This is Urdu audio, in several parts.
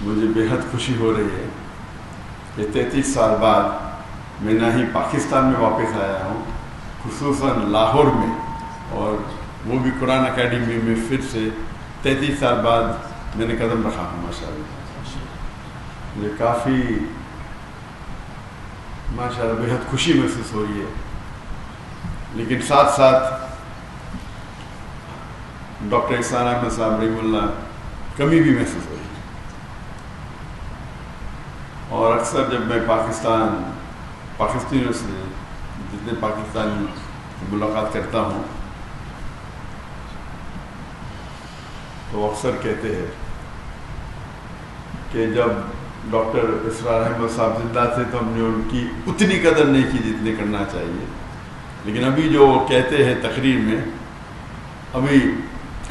مجھے بیحد خوشی ہو رہی ہے کہ 33 سال بعد میں نہ ہی پاکستان میں واپس آیا ہوں، خصوصاً لاہور میں، اور وہ بھی قرآن اکیڈمی میں پھر سے 33 سال بعد میں نے قدم رکھا ہوں۔ ماشاءاللہ مجھے کافی ماشاءاللہ بہت خوشی محسوس ہو رہی ہے، لیکن ساتھ ساتھ ڈاکٹر احسان احمد صاحب رحمہ اللہ کمی بھی محسوس ہو رہی ہے۔ اور اکثر جب میں پاکستانیوں سے جتنے پاکستانی ملاقات کرتا ہوں تو اکثر کہتے ہیں کہ جب ڈاکٹر اسرار احمد صاحب زندہ تھے تو ہم نے ان کی اتنی قدر نہیں کی جتنی کرنا چاہیے، لیکن ابھی جو وہ کہتے ہیں تقریر میں ابھی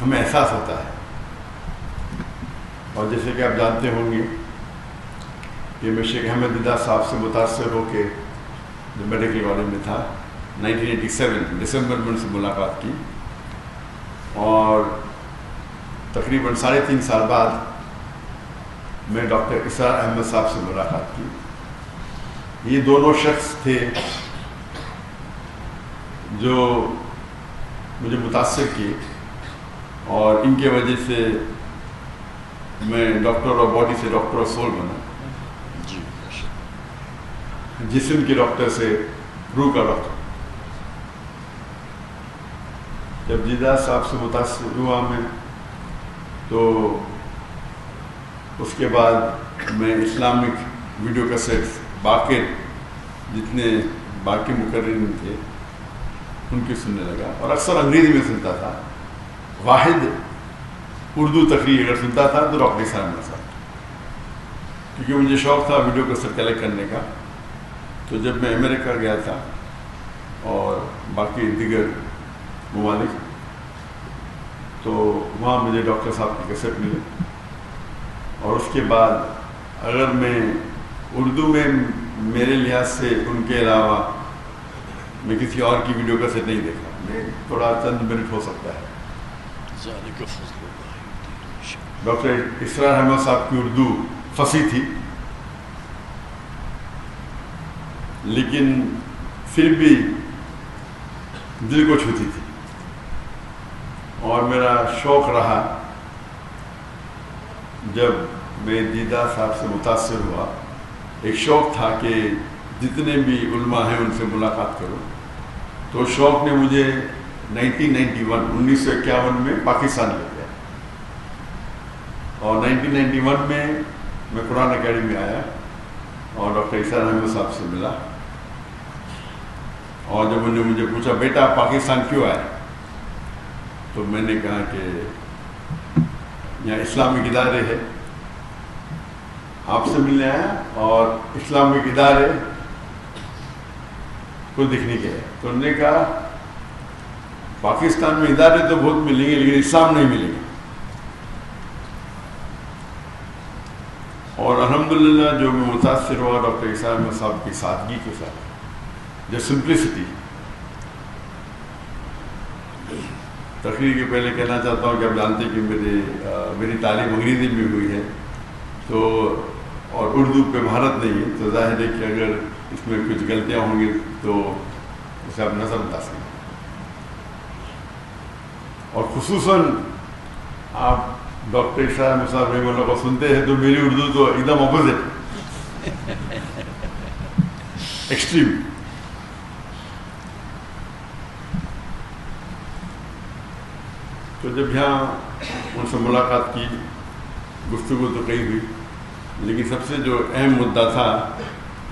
ہمیں احساس ہوتا ہے۔ اور جیسے کہ آپ جانتے ہوں گے کہ میں شیخ احمد دیدار صاحب سے متاثر ہو کے جو میڈیکل کالج میں تھا 1987 دسمبر میں ان سے ملاقات کی، اور تقریباً 3.5 سال بعد میں ڈاکٹر اسرار احمد صاحب سے ملاقات کی۔ یہ دونوں شخص تھے جو مجھے متاثر کیے، اور ان کی وجہ سے میں ڈاکٹر آف باڈی سے ڈاکٹر آف سول بنا، جسم کے ڈاکٹر سے روح کا ڈاکٹر۔ جب دیدار صاحب سے متاثر ہوا میں تو اس کے بعد میں اسلامک ویڈیو کیسٹس باقی جتنے باقی مقررین تھے ان کی سننے لگا، اور اکثر انگریزی میں سنتا تھا۔ واحد اردو تقریر اگر سنتا تھا تو ڈاکٹر احسان احمد صاحب، کیونکہ مجھے شوق تھا ویڈیو کیسٹ کلیکٹ کرنے کا۔ تو جب میں امریکہ گیا تھا اور باقی دیگر ممالک، تو وہاں مجھے ڈاکٹر صاحب کی کیسٹ ملی، اور اس کے بعد اگر میں اردو میں میرے لحاظ سے ان کے علاوہ میں کسی اور کی ویڈیو کیسٹ نہیں دیکھا، میں تھوڑا چند منٹ ہو سکتا ہے۔ ڈاکٹر اسرار احمد صاحب کی اردو فصیح تھی، لیکن پھر بھی دل کو چھوتی تھی، اور میرا شوق رہا جب میں دیدار صاحب سے متاثر ہوا، ایک شوق تھا کہ جتنے بھی علماء ہیں ان سے ملاقات کروں۔ تو شوق نے مجھے 1951 میں پاکستان لے گیا، اور 1991 میں قرآن اکیڈمی آیا اور ڈاکٹر احسان احمد صاحب سے ملا، اور جب انہوں نے مجھے پوچھا بیٹا پاکستان کیوں آئے، تو میں نے کہا کہ یہاں اسلامک ادارے ہے، آپ سے ملنے آیا، اور اسلامک ادارے کو دیکھنے کے ہے۔ تو انہوں نے کہا پاکستان میں ادارے تو بہت ملیں گے لیکن اسلام نہیں ملے گا۔ اور الحمدللہ جو میں متاثر ہوا ڈاکٹر احسان احمد صاحب کی سادگی کے ساتھ، جو سمپلسٹی۔ تقریر کے پہلے کہنا چاہتا ہوں کہ آپ جانتے ہیں کہ میری تعلیم انگریزی میں ہوئی ہے، تو اور اردو پہ مہارت نہیں ہے، تو ظاہر ہے کہ اگر اس میں کچھ غلطیاں ہوں گی تو اسے آپ نظر انداز کریں۔ اور خصوصاً آپ ڈاکٹر احسان احمد صاحب رحمہ اللہ کو سنتے ہیں تو میری اردو تو ایک دم اپوزٹ، ایکسٹریم۔ تو جب یہاں ان سے ملاقات کی، گفتگو تو کئی ہوئی، لیکن سب سے جو اہم مدعا تھا،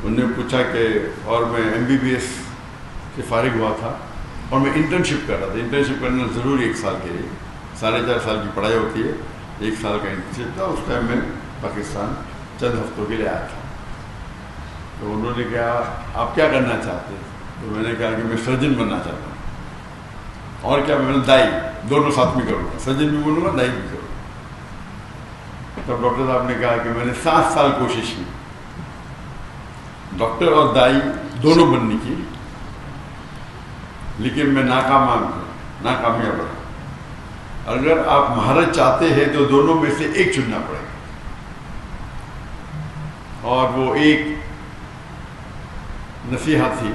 انہوں نے پوچھا کہ اور میں MBBS سے فارغ ہوا تھا اور میں انٹرنشپ کر رہا تھا۔ انٹرنشپ کرنا ضروری 1 سال کے لیے، 4.5 سال کی پڑھائی ہوتی ہے، 1 سال کا انٹرنشپ تھا۔ اس ٹائم میں پاکستان چند ہفتوں کے لیے آیا تھا۔ تو انہوں نے کہا آپ کیا کرنا چاہتے ہیں؟ تو میں نے کہا کہ میں سرجن بننا چاہتا ہوں، اور کیا میں دائی دونوں ساتھ میں کروں گا، سرجن بھی بنوں گا دائی بھی کروں گا۔ تب ڈاکٹر صاحب نے کہا کہ میں نے 7 سال کوشش کی ڈاکٹر اور دائی دونوں بننے کی، لیکن میں ناکامیاب رہا۔ اگر آپ مہارت چاہتے ہیں تو دونوں میں سے ایک چننا پڑے گا۔ اور وہ ایک نصیحت تھی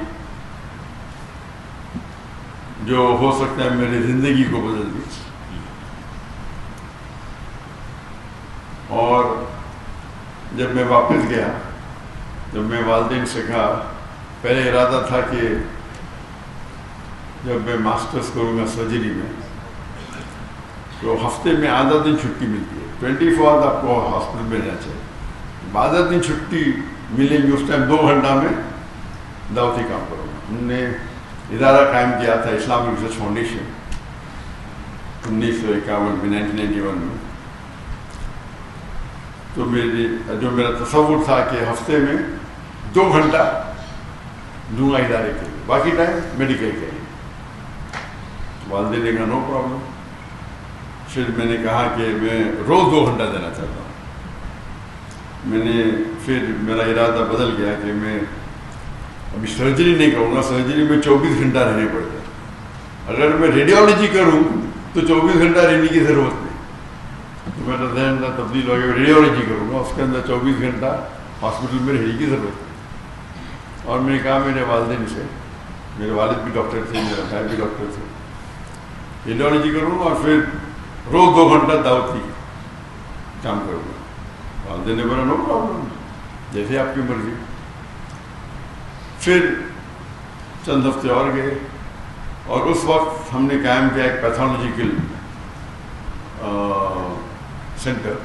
جو ہو سکتا ہے میری زندگی کو بدل دی. اور جب میں واپس گیا، جب میں والدین سے کہا، پہلے ارادہ تھا کہ جب میں ماسٹرز کروں گا سرجری میں تو ہفتے میں آدھا دن چھٹی ملتی ہے، 24 آپ کو ہاسپٹل میں رہنا چاہیے. آدھا دن چھٹی ملے گی، اس ٹائم 2 گھنٹہ میں دعوتی کام کروں گا. ہم نے ادارہ قائم کیا تھا اسلامک ریسرچ فاؤنڈیشن 1951 میں 1991 میں. تو میرا تصور تھا کہ ہفتے میں 2 گھنٹہ دوں گا ادارے کے لیے، باقی ٹائم میڈیکل کے لیے. والدین نے کہا نو پرابلم. پھر میں نے کہا کہ میں روز 2 گھنٹہ دینا چاہتا ہوں. پھر میرا ارادہ بدل گیا کہ میں ابھی سرجری نہیں کروں گا. سرجری میں 24 گھنٹہ رہنے پڑتا ہے. اگر میں ریڈیولوجی کروں تو 24 گھنٹہ رہنے کی ضرورت نہیں. تو میرا ذہن تبدیل ہو گیا، ریڈیولوجی کروں گا، اس کے اندر 24 گھنٹہ ہاسپٹل میں رہنے کی ضرورت نہیں. اور میں نے کہا میرے والدین سے، میرے والد بھی ڈاکٹر تھے، میرا بھائی بھی ڈاکٹر تھے، ریڈیولوجی کروں گا اور پھر روز 2 گھنٹہ دعوتی کام کروں گا. والدین نے بولا نو پرابلم، جیسے آپ کی مرضی. پھر چند ہفتے اور گئے اور اس وقت ہم نے قائم کیا ایک پیتھولوجیکل سینٹر،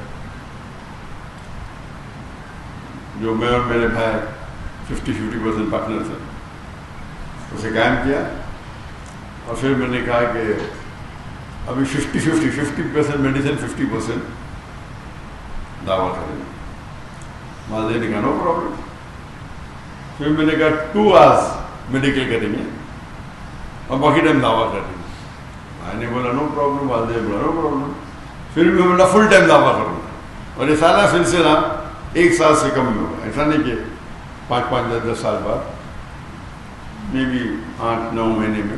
جو میں اور میرے بھائی 50% پارٹنر تھے، اسے قائم کیا. اور پھر میں نے کہا کہ ابھی 50% میڈیسن 50% دعویٰ کریں گے. والدین نے کہا نو پرابلم. پھر میں نے کہا 2 آورس میڈیکل کریں گے اور باقی ٹائم دعویٰ کریں گے. بھائی نے بولا نو پرابلم، والدین نے بولا نو پرابلم. پھر میں بولا فل ٹائم دعویٰ کروں گا. اور یہ سارا سلسلہ 1 سال سے کم میں ہوگا. ایسا نہیں کہ 5 10 سال بعد، میں بھی 8 9 مہینے میں.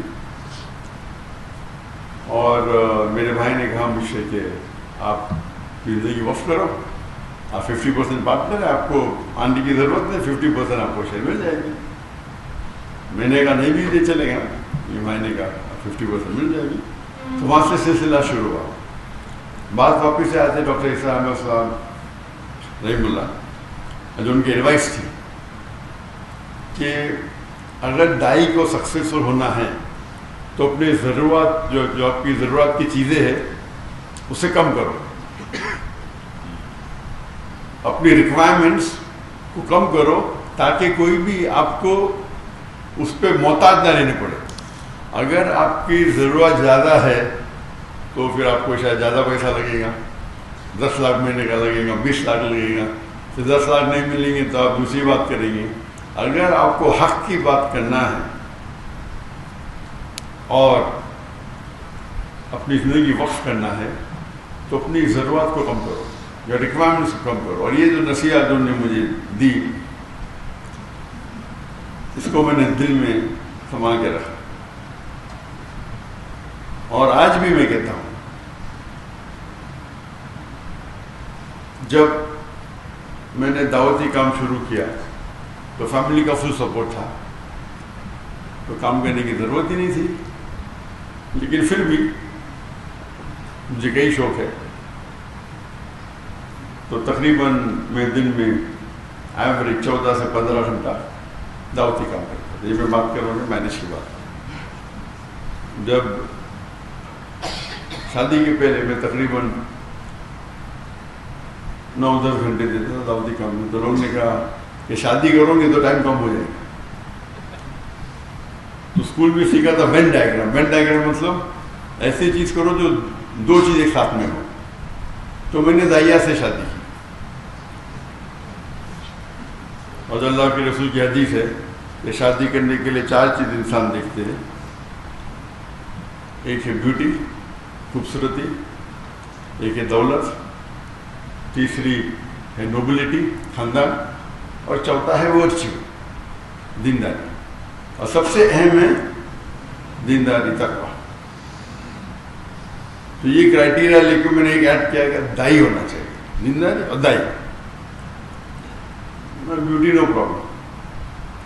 اور میرے بھائی نے کہا مجھ سے کہ آپ کی زندگی وقف کرو، آپ 50% پارٹنر ہے، آپ کو آنے کی ضرورت نہیں، 50% آپ کو شیئر مل جائے گی. میں نے کہا نہیں بھی یہ چلے گا. یہ بھائی نے کہا 50% مل جائے گی. تو وہاں سے سلسلہ شروع ہوا. بعض واپس سے آتے ڈاکٹر اسرار احمد صاحب رحیم اللہ، جو ان کی ایڈوائس تھی کہ اگر دائی کو سکسیسفل ہونا ہے تو اپنی ضرورت جو آپ کی ضرورت کی چیزیں ہیں اسے کم کرو، اپنی ریکوائرمنٹس کو کم کرو تاکہ کوئی بھی آپ کو اس پہ محتاج نہ رہنے پڑے. اگر آپ کی ضرورت زیادہ ہے تو پھر آپ کو شاید زیادہ پیسہ لگے گا، 10 لاکھ مہینے کا لگے گا، 20 لاکھ لگے گا. پھر 10 لاکھ نہیں ملیں گے تو آپ دوسری بات کریں گے. اگر آپ کو حق کی بات کرنا ہے اور اپنی زندگی وقف کرنا ہے تو اپنی ضرورت کو کم کرو یا ریکوائرمنٹس کو کم کرو. اور یہ جو نصیحت انہوں نے مجھے دی، اس کو میں نے دل میں سنبھال کے رکھا. اور آج بھی میں کہتا ہوں، جب میں نے دعوتی کام شروع کیا تو فیملی کا فل سپورٹ تھا، تو کام کرنے کی ضرورت ہی نہیں تھی. لیکن پھر بھی مجھے کئی شوق ہے، تو تقریباً میں دن میں ایوریج 14 سے 15 گھنٹہ دعوتی کام کرتا ہوں. یہ میں بات کر رہا ہوں مینج کی بات. جب شادی کے پہلے میں تقریباً 9-10 گھنٹے دیتا تھا دعوتی کام میں. تو لوگوں نے کہا کہ شادی کرو گے تو ٹائم کم ہو جائے گا. تو اسکول میں سیکھا تھا وین ڈائیگرام. وین ڈائیگرام مطلب ایسی چیز کرو جو 2 چیز ایک ساتھ میں ہو. تو میں نے دائیا سے شادی کی. اور اللہ کے رسول کی حدیث ہے کہ شادی کرنے کے لیے 4 چیز انسان دیکھتے ہیں. ایک ہے بیوٹی، خوبصورتی، ایک ہے دولت، تیسری ہے نوبلٹی، خاندان، اور چوتھا ہے ورچو، دینداری. اور سب سے اہم ہے دینداری، تقویٰ. تو یہ کرائٹیریا لے کے میں نے ایک ایڈ کیا کہ دائی ہونا چاہیے، دینداری اور دائی. بیوٹی نو پرابلم,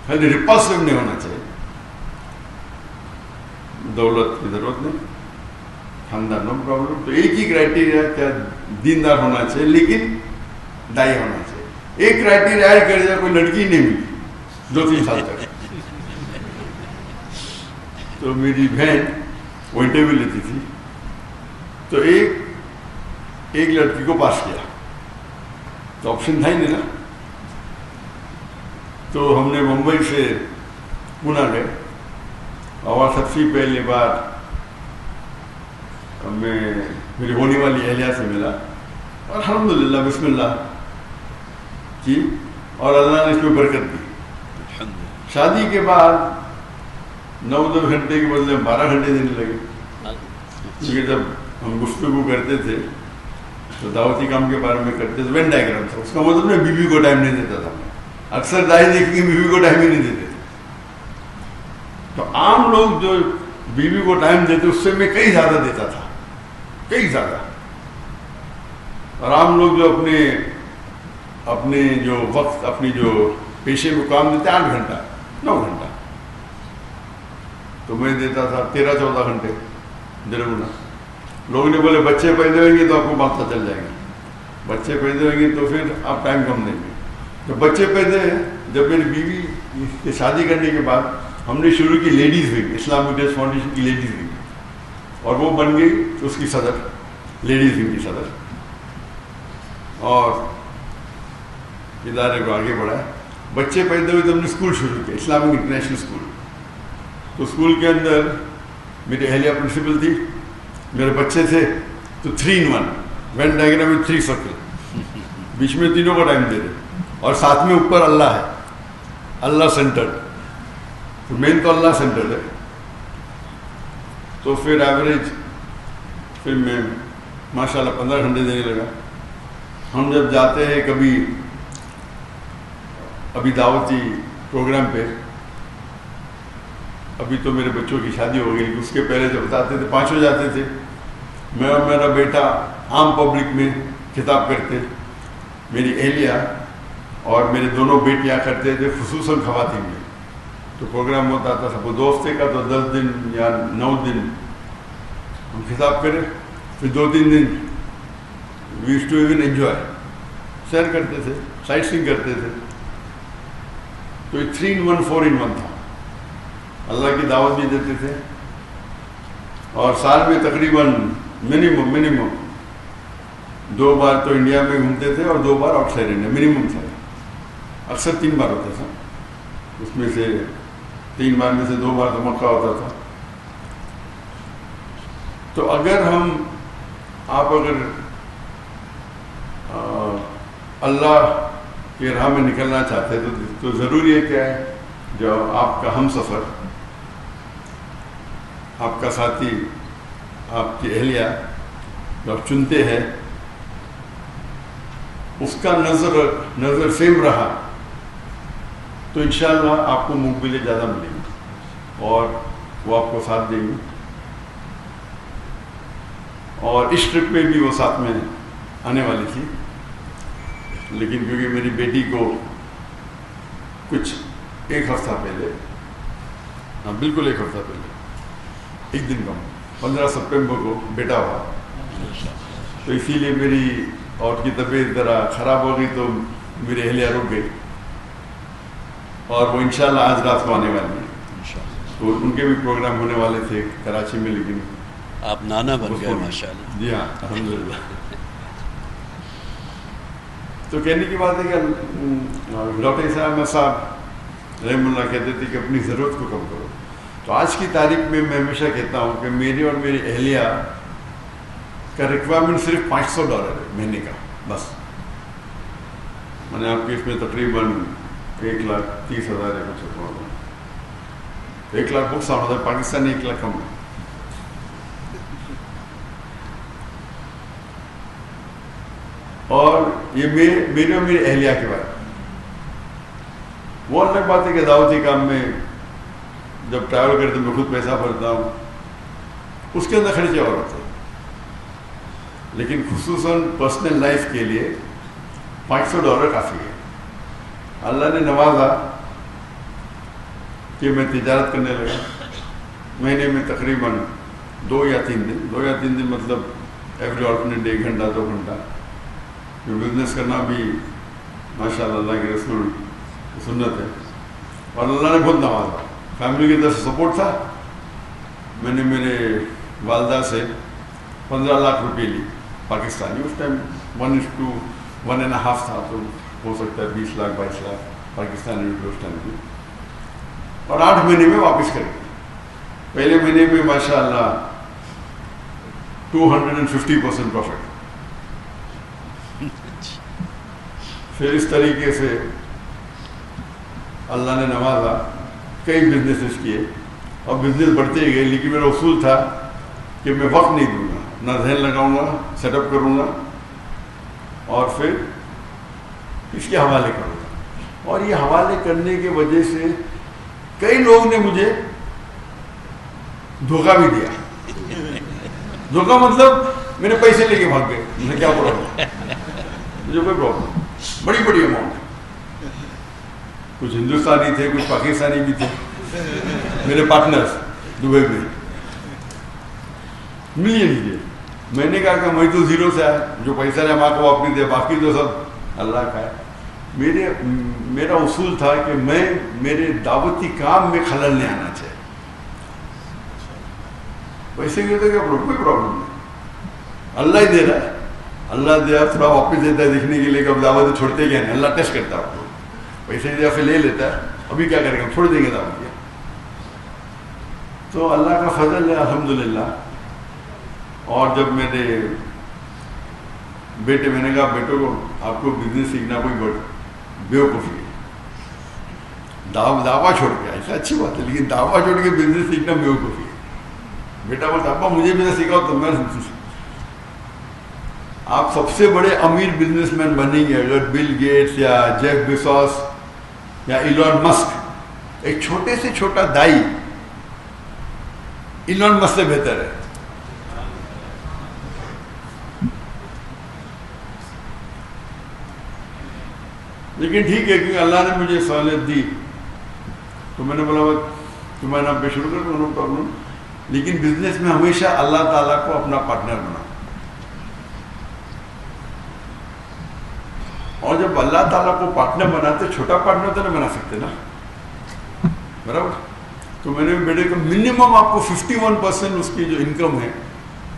خالی ریپلسیو نہیں ہونا چاہیے. دولت کی ضرورت نہیں, خاندان نو پرابلم. تو ایک ہی کرائٹیریا کیا دیندار ہونا چاہیے لیکن دائی ہونا چاہیے. ایک کرائٹیریا ایڈ کر دیا, کوئی لڑکی نہیں ملی 2-3 سال تک. تو میری بہن وہ انٹرویو لیتی تھی, تو ایک لڑکی کو پاس کیا, تو آپشن تھا ہی نہیں نا. تو ہم نے ممبئی سے پونا گئے, اور سب سے پہلی بار میں میری ہونے والی اہلیہ سے ملا, اور الحمدللہ بسم اللہ کی, اور اللہ نے اس میں برکت دی. شادی کے بعد 9-10 گھنٹے کے بدلے 12 گھنٹے دینے لگے, کیونکہ جب ہم گفتگو کرتے تھے تو دعوتی کام کے بارے میں کرتے تھے. وین ڈائیگرام تھا, اس کا مطلب میں بیوی کو ٹائم نہیں دیتا تھا. اکثر دائی دیکھیں گے بیوی کو ٹائم ہی نہیں دیتے تھے. تو عام لوگ جو بیوی کو ٹائم دیتے اس سے میں کئی زیادہ دیتا تھا, کئی زیادہ. اور عام لوگ جو اپنے جو وقت, اپنی جو پیشے میں کام دیتے 8 گھنٹہ 9 گھنٹہ, تو میں دیتا تھا 13-14 گھنٹے درگنا. لوگوں نے بولے بچے پیدا ہوئیں گے تو آپ کو پتہ چل جائے گا, بچے پیدا ہوئیں گے تو پھر آپ ٹائم کم دیں گے. تو بچے پیدا ہیں, جب میری بیوی کی شادی کرنے کے بعد ہم نے شروع کی ladies wing, Islamic dress foundation کی لیڈیز ونگ, اور وہ بن گئی اس کی صدر, لیڈیز ونگ کی صدر, اور ادارے کو آگے بڑھایا. بچے پیدا ہوئے تو ہم نے اسکول شروع کیا, اسلامک انٹرنیشنل اسکول. تو اسکول کے اندر میری اہلیہ پرنسپل تھی, میرے بچے تھے, تو 3-in-1 وین ڈائیگرام میں 3 سرکل, بیچ میں تینوں کا ٹائم دے دے, اور ساتھ میں اوپر اللہ ہے, اللہ سینٹر. تو مین تو اللہ سینٹر ہے. تو پھر ایوریج پھر میں ماشاءاللہ 15 گھنٹے دینے لگا. ہم جب جاتے ہیں ابھی دعوتی پروگرام پہ, ابھی تو میرے بچوں کی شادی ہو گئی, اس کے پہلے جب بتاتے تھے 5 جاتے تھے, میں اور میرا بیٹا عام پبلک میں خطاب کرتے, میری اہلیہ اور میرے دونوں بیٹیاں کرتے تھے, خصوصاً خواتین میں. تو پروگرام ہوتا تھا سب 2 ہفتے کا, تو 10 دن یا 9 دن ہم خطاب کریں, پھر 2-3 دن we used to even enjoy, سیر کرتے تھے, سائٹ سینگ کرتے تھے. تو 3-in-1 4-in-1 تھا. اللہ کی دعوت بھی دیتے تھے, اور سال میں تقریباً منیمم 2 بار تو انڈیا میں گھومتے تھے, اور 2 بار آؤٹ سائڈ انڈیا منیمم تھا. اکثر 3 بار ہوتا تھا, اس میں سے 3 بار میں سے 2 بار تو مکہ ہوتا تھا. تو اگر آپ اللہ کی راہ میں نکلنا چاہتے تو ضروری ہے کیا ہے, جو آپ کا ہم سفر, آپ کا ساتھی, آپ کی اہلیہ جو آپ چنتے ہیں, اس کا نظر سیم رہا تو انشاءاللہ آپ کو مقبلیں زیادہ ملیں گی, اور وہ آپ کو ساتھ دیں گی. اور اس ٹرپ میں بھی وہ ساتھ میں آنے والی تھی, لیکن کیونکہ میری بیٹی کو کچھ 1 ہفتہ پہلے, بالکل 1 ہفتہ پہلے, 1 دن کم, 15 سپٹمبر کو بیٹا ہوا, تو اسی لیے میری اور کی طبیعت ذرا خراب ہو گئی, تو میری اہلیہ رک گئی, اور وہ انشاءاللہ آج رات کو آنے والی ہیں. تو ان کے بھی پروگرام ہونے والے تھے کراچی میں, لیکن آپ نانا بن گئے ماشاءاللہ. جی ہاں الحمدللہ. تو کہنے کی بات ہے کہ ڈاکٹر اسلام احمد صاحب رحم اللہ کہتے تھے کہ اپنی ضرورت کو کم کرو. تو آج کی تاریخ میں میں ہمیشہ کہتا ہوں کہ میری اور میری اہلیہ کا ریکوائرمنٹ صرف $500 ہے مہینے کا, بس. میں نے آپ کی اس میں تقریباً 1,30,000 ہے کچھ, 1 لاکھ بکس آنا تھا, پاکستانی 1 لاکھ کم ہے. اور یہ میری اور میری اہلیہ کے بارے میں. وہ الگ بات ہے کہ دعوتی کام میں جب ٹریول کرتے میں خود پیسہ بھرتا ہوں, اس کے اندر خرچے اور ہوتے ہیں, لیکن خصوصاً پرسنل لائف کے لیے $500 کافی ہے. اللہ نے نوازا کہ میں تجارت کرنے لگا. مہینے میں تقریباً 2 یا 3 دن مطلب ایوری آلٹرنیٹ 1 گھنٹہ 2 گھنٹہ بزنس کرنا بھی ماشاء اللہ کے رسول کی سنت ہے. اور اللہ نے بہت نوازا. فیملی کی طرف سے سپورٹ تھا. میں نے میرے والدہ سے 15 لاکھ روپے لی پاکستانی. اس ٹائم 1:1.5 تھا, تو ہو سکتا ہے 20 لاکھ 22 لاکھ پاکستانی روپے اس ٹائم کی. اور 8 مہینے میں واپس کر گئے. پہلے مہینے میں ماشاء اللہ 250% پروفٹ. پھر اس طریقے سے اللہ نے نوازا, کئی بزنسز کیے اور بزنس بڑھتے ہی گئے. لیکن میرا اصول تھا کہ میں وقت نہیں دوں گا, نہ ذہن لگاؤں گا, سیٹ اپ کروں گا اور پھر اس کے حوالے کروں گا. اور یہ حوالے کرنے کی وجہ سے کئی لوگوں نے مجھے دھوکہ بھی دیا. دھوکہ مطلب میرے پیسے لے کے بھاگ گئے. مجھے کیا پرابلم, مجھے کوئی پرابلم. بڑی بڑی اماؤنٹ, کچھ ہندوستانی تھے, کچھ پاکستانی بھی تھے, میرے پارٹنرز دبئی میں ملین لیے. میں نے کہا کہ میں تو زیرو سے آیا, جو پیسہ نے ماں کو واپس دیا, باقی تو سب اللہ کا ہے. میرا اصول تھا کہ میں میرے دعوتی کام میں خلل نہیں آنا چاہیے. پیسے کی تو کیا کوئی پرابلم نہیں, اللہ ہی دے رہا ہے. اللہ دیا تھوڑا واپس دیتا ہے دیکھنے کے لیے کہ اب دعوت چھوڑتے کیا نہیں. اللہ ٹیسٹ کرتا ہے آپ کو, پیسے دیا پھر لے لیتا ہے. ابھی کیا کریں گے, چھوڑ دیں گے دعوت کیا. تو اللہ کا فضل ہے الحمدللہ. اور جب میرے بیٹے, میں نے کہا بیٹوں کو آپ کو بزنس سیکھنا کوئی بیوقوفی ہے, دعویٰ چھوڑ کے. ایسا اچھی بات ہے, لیکن دعویٰ چھوڑ کے بزنس سیکھنا بیوقوفی ہے. بیٹا بولتا ابا مجھے بھی نہ سکھاؤ. تو میں, آپ سب سے بڑے امیر بزنس مین بنیں گے اگر بل گیٹس یا جیف بیزوس یا ایلون مسک, ایک چھوٹے سے چھوٹا دائی ایلون مسک سے بہتر ہے. لیکن ٹھیک ہے, کیونکہ اللہ نے مجھے سہولت دی تو میں نے بولا تمہارے نام پہ شروع کر دو, نو پرابلم. لیکن بزنس میں ہمیشہ اللہ تعالیٰ کو اپنا پارٹنر بنا. اور جب اللہ تعالیٰ کو پارٹنر بناتے, چھوٹا پارٹنر تو نہیں بنا سکتے نا, برابر. تو میں نے بیٹے کو منیمم آپ کو 51% اس کی جو انکم ہے,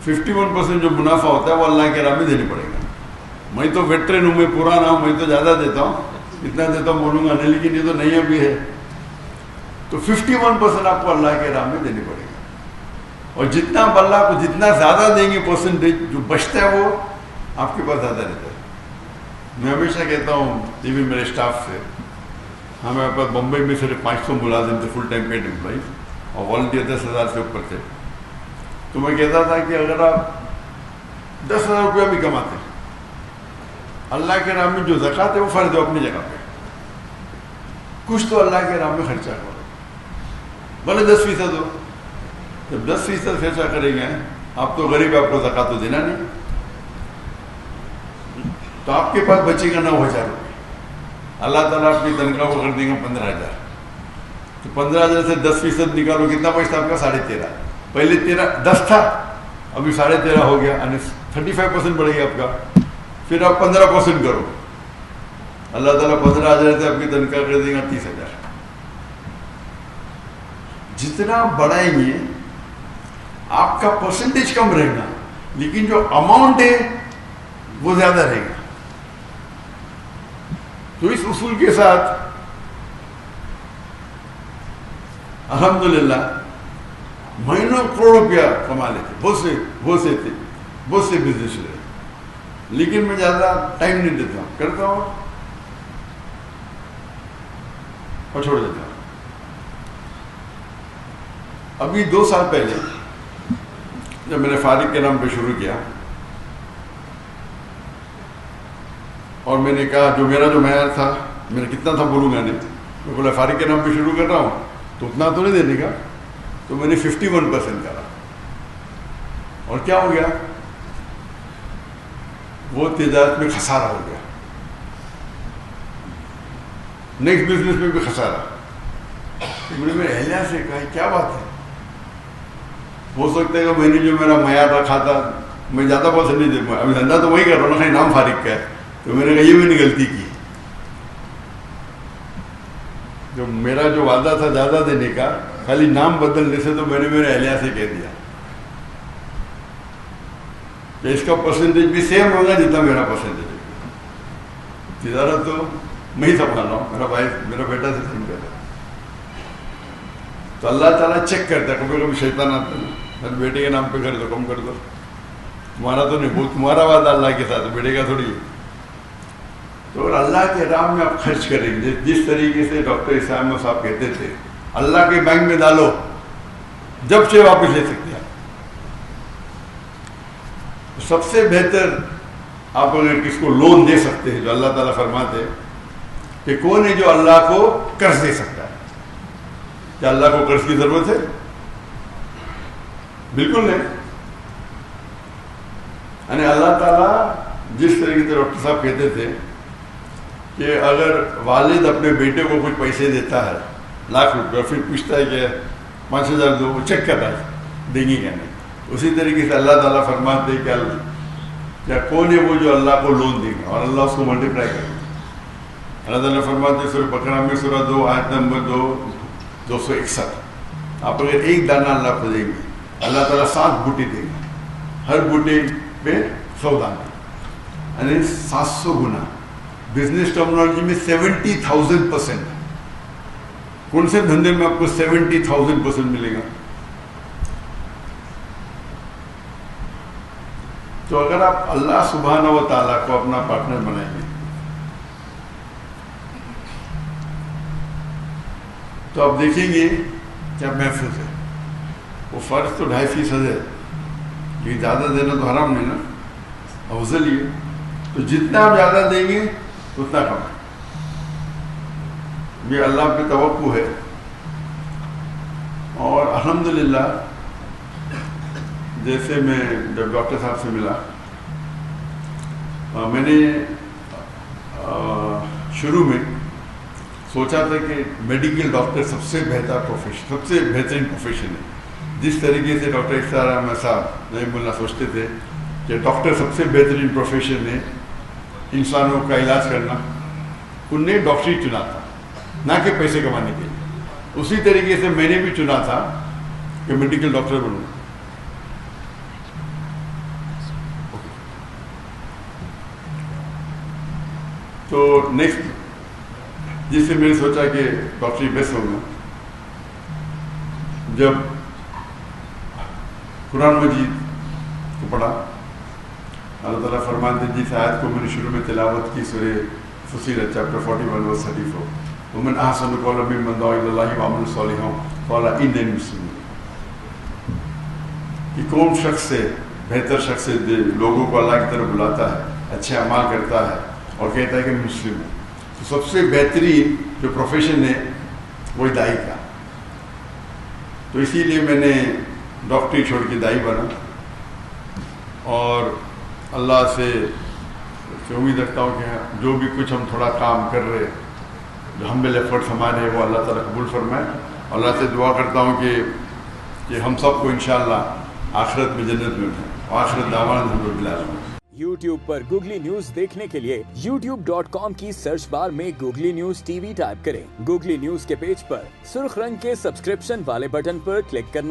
51% جو منافع ہوتا ہے وہ اللہ کے راہ میں دینے پڑے گا. میں تو ویٹرن ہوں, میں پرانا ہوں, میں تو زیادہ دیتا ہوں, اتنا دیتا ہوں بولوں گا نہیں, لیکن یہ تو نہیں ابھی ہے. تو 51% آپ کو اللہ کے راہ میں دینے پڑے گا. اور جتنا آپ اللہ کو جتنا زیادہ دیں گے پرسنٹیج جو بچتا ہے وہ آپ کے پاس زیادہ رہتا ہے. میں ہمیشہ کہتا ہوں ایون میرے اسٹاف سے, ہمارے پاس بمبئی میں صرف 500 ملازم تھے, فل ٹائم پیڈ امپلائیز, اور والنٹیئر 10,000 سے اوپر تھے. تو میں کہتا تھا کہ اگر آپ 10,000 روپیہ بھی کماتے, اللہ کے راہ میں جو زکوٰۃ ہے وہ فرض ہے اپنی جگہ پہ, کچھ تو اللہ کے راہ میں خرچہ کرو, بھلے 10% ہو. جب 10% خرچہ کریں گے, آپ تو غریب, آپ کو زکوٰۃ تو دینا نہیں, تو آپ کے پاس بچے گا 9,000 روپئے. اللہ تعالیٰ اپنی تنخواہ کو کر دیں گے 15,000. تو 15,000 سے 10% نکالو, کتنا بچتا آپ کا؟ 13.5. پہلے 10 تھا, ابھی 13.5 ہو گیا, یعنی 35% بڑھے گا آپ کا. پھر آپ 15% کرو, اللہ تعالیٰ 15,000 سے آپ کی تنخواہ کر دیں گا 30,000. جتنا بڑھائیں گے آپ کا پرسنٹیج کم رہے گا, لیکن جو اماؤنٹ ہے وہ زیادہ رہے گا. تو اس اصول کے ساتھ الحمدللہ مہینوں کروڑ روپیہ کما لیتے, بہت سے بزنس رہے. لیکن میں زیادہ ٹائم نہیں دیتا ہوں, کرتا ہوں اور چھوڑ دیتا ہوں. ابھی 2 سال پہلے جب میں نے فارغ کے نام پہ شروع کیا, اور میں نے کہا جو میرا جو معیار تھا, میں نے کتنا تھا بولوں گا نہیں, میں بولا فارغ کے نام پہ شروع کر رہا ہوں تو اتنا تو نہیں دینے کا. تو میں نے 51% کرا, اور کیا ہو گیا, وہ تجارت میں خسارہ ہو گیا. نیکسٹ بزنس میں بھی خسارہ. میں نے میرے اہلیہ سے کہا کیا بات ہے؟ ہو سکتا ہے کہ میں نے جو میرا معیار رکھا تھا میں زیادہ پیسے نہیں دے پایا, ابھی دھندا تو وہی کر رہا ہوں نا, نام فارغ کا ہے. تو میں نے کہا یہ میں نے غلطی کی, جو میرا جو وعدہ تھا زیادہ دینے کا خالی نام بدلنے سے, تو میں نے میرے اہلیہ سے کہہ دیا کہ اس کا پرسنٹیج بھی سیم ہوگا جتنا میرا پرسنٹیج ہے. تجارت تو میں ہی سنبھال رہا ہوں, میرا بھائی میرا بیٹا سے سن کر. تو اللہ تعالیٰ چیک کرتا ہے, کبھی کبھی شیطان آتا ہے, میرے بیٹے کے نام پہ کر دو, کم کر دو, تمہارا تو نہیں, وہ تمہارا وعدہ اللہ کے ساتھ, بیٹے کا تھوڑی ہے. تو اللہ کے راہ میں آپ خرچ کریں گے جس طریقے سے ڈاکٹر اسامہ صاحب کہتے تھے, اللہ کے بینک میں ڈالو, جب سے واپس لے سکتے ہیں. سب سے بہتر آپ اگر کس کو لون دے سکتے ہیں, جو اللہ تعالیٰ فرماتے ہیں کہ کون ہے جو اللہ کو قرض دے سکتا ہے. کیا اللہ کو قرض کی ضرورت ہے؟ بالکل نہیں. یعنی اللہ تعالیٰ جس طریقے سے ڈاکٹر صاحب کہتے تھے کہ اگر والد اپنے بیٹے کو کچھ پیسے دیتا ہے, ₹1,00,000, پھر پوچھتا ہے کہ 5,000 دو, وہ چیک کرتا ہے دیں گے کیا نہیں. اسی طریقے سے اللہ تعالیٰ فرماتے ہیں کیا کون ہے وہ جو اللہ کو لون دے گا اور اللہ اس کو ملٹیپلائی کرے گا. اللہ تعالیٰ فرماتے ہیں سورہ بقرہ میں سورہ 2 آیت نمبر 261, آپ اگر ایک دانہ اللہ کو دیں گے, اللہ تعالیٰ 7 بوٹے دے گا, ہر بوٹے پہ 100 دانے, یعنی 700 گنا. بزنس ٹرمنالوجی میں 70,000%. کون سے دھندے میں آپ کو 70,000% ملے گا؟ تو اگر آپ اللہ سبحانہ و تعالیٰ کو اپنا پارٹنر بنائیں گے تو آپ دیکھیں گے کیا محفوظ ہے. وہ فرض تو 2.5% ہے, لیکن زیادہ دینا تو حرام نہیں نا, افضل ہی ہے. تو جتنا آپ زیادہ دیں گے اتنا کم ہے. یہ اللہ پہ توقع ہے. اور الحمدللہ جیسے میں جب ڈاکٹر صاحب سے ملا, میں نے شروع میں سوچا تھا کہ میڈیکل ڈاکٹر سب سے بہتر پروفیشن, سب سے بہترین پروفیشن ہے. جس طریقے سے ڈاکٹر اختیار احمد صاحب رحمہ اللہ سوچتے تھے کہ ڈاکٹر سب سے بہترین پروفیشن ہے انسانوں کا علاج کرنا, ان نے ڈاکٹری چنا تھا نہ کہ پیسے کمانے کے لیے. اسی طریقے سے میں نے بھی چنا تھا کہ میڈیکل ڈاکٹر بنوں. تو نیکسٹ جس سے میں نے سوچا کہ ڈاکٹری بیسٹ ہوگا, جب قرآن مجید کو پڑھا, اللہ تعالیٰ فرماتے ہیں جس آیت کو میں نے شروع میں تلاوت کی سورہ فصیلت چیپٹر 41 ورس 34, ومن احسن قولا ممن دعا الی اللہ وعمل صالحا قال انی مسلم. کہ کون شخص سے بہتر شخص ہے لوگوں کو اللہ کی طرف بلاتا ہے, اچھے اعمال کرتا ہے اور کہتا ہے کہ مسلم ہے. تو سب سے بہترین جو پروفیشن ہے وہ دائی کا. تو اسی لیے میں نے ڈاکٹری چھوڑ کے دائی بنا, اور اللہ سے امید رکھتا ہوں کہ جو بھی کچھ ہم تھوڑا کام کر رہے, جو ہمبل ایفرٹس ہمارے وہ اللہ تعالیٰ قبول فرمائے. اللہ سے دعا کرتا ہوں کہ ہم سب کو انشاءاللہ آخرت میں جنت میں اٹھائیں. آخرت دعوانا الحمد للہ. YouTube پر گوگلی نیوز دیکھنے کے لیے youtube.com کی سرچ بار میں گوگلی نیوز TV ٹائپ کریں. گوگلی نیوز کے پیج پر سرخ رنگ کے سبسکرپشن والے بٹن پر کلک کرنا